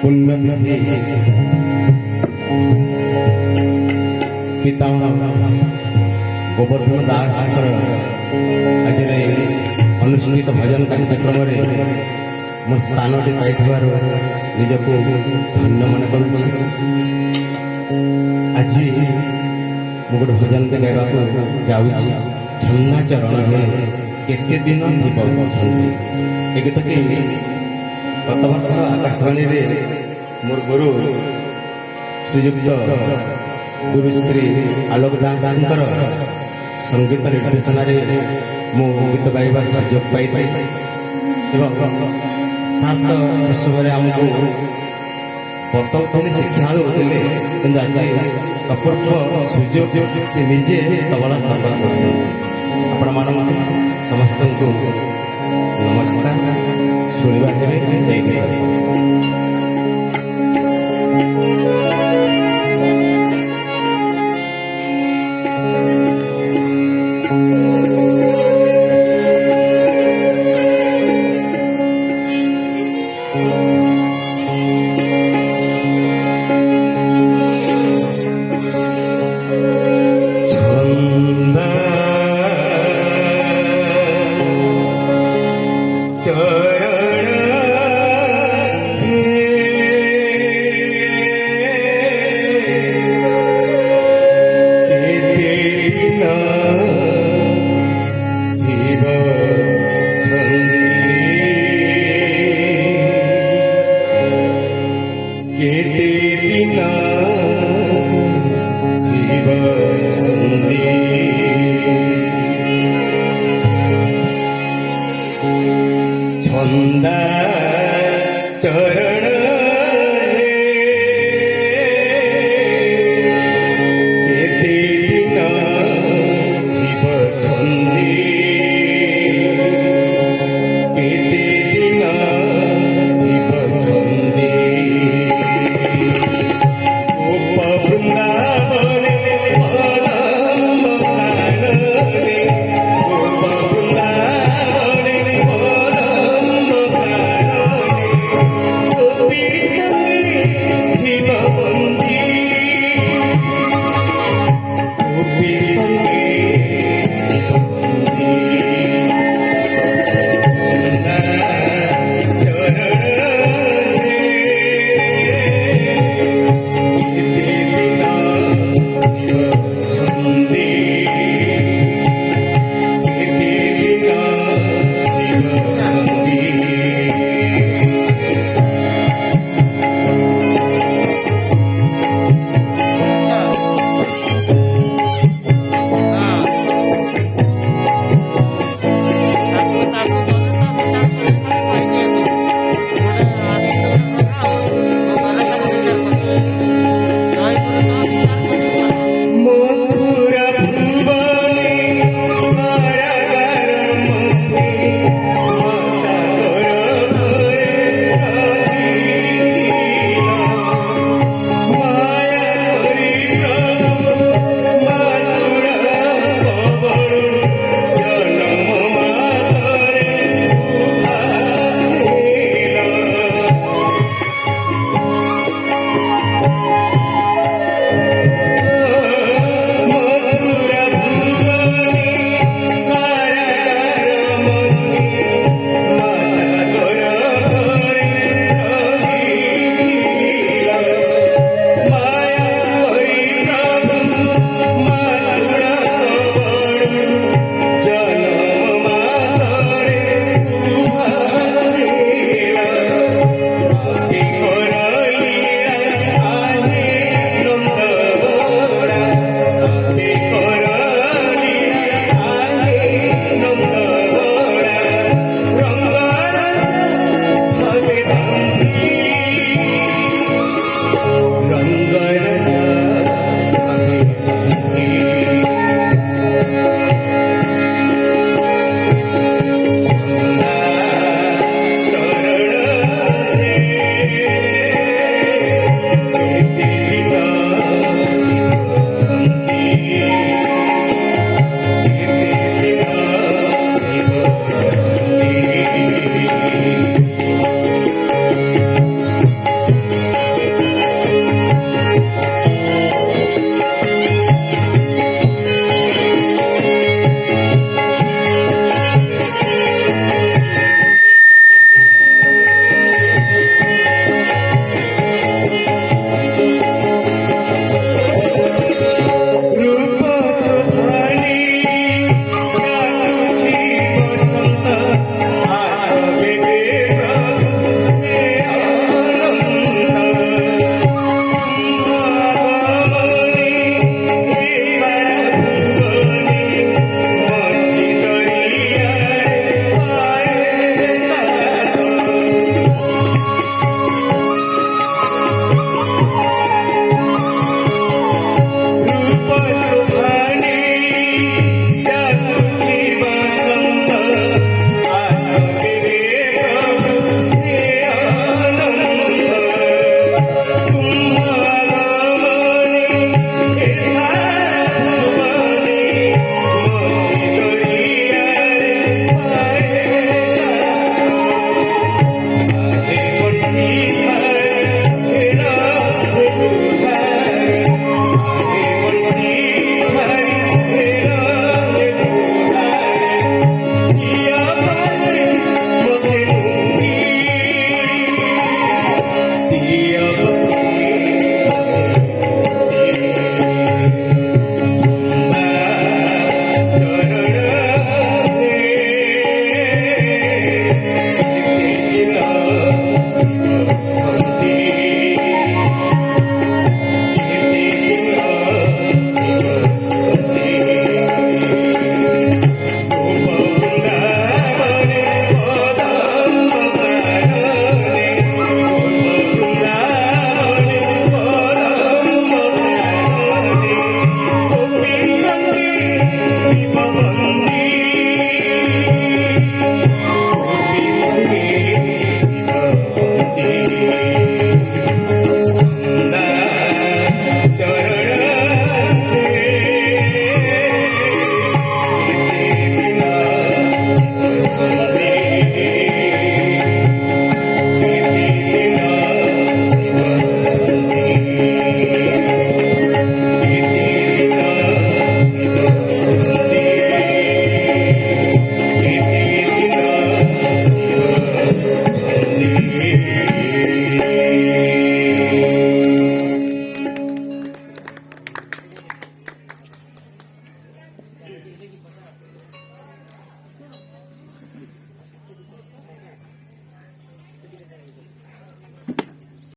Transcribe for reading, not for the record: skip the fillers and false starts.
पुण्यतिथि पिता गोवर्धन दास आज अनुष्ठित भजन कार्यक्रम मो स्थान पाई निजक धन्य मन करुच्ची। आज गोटे भजन गाइबा जाऊँगी छंदा चरण है केते दिन थी ए गीत के गत वर्ष आकाशवाणी रे मोर गुरु श्रीयुक्त गुरु श्री आलोक दास संगीत निर्देशन मो गीत गाइबार सुजोग पाई सात शिशु आमको बताऊे शिक्षा देते कि आज अपूर्व सुजोग से निजे तबला संपर्क कर समस्त को नमस्कार शुणा है छंदा चरण केते दिन जीव छंदी केते दिन जीव छंदी गोप वृंदावन पदम कानने गोप वृंदावन पदम जिंदगी बदल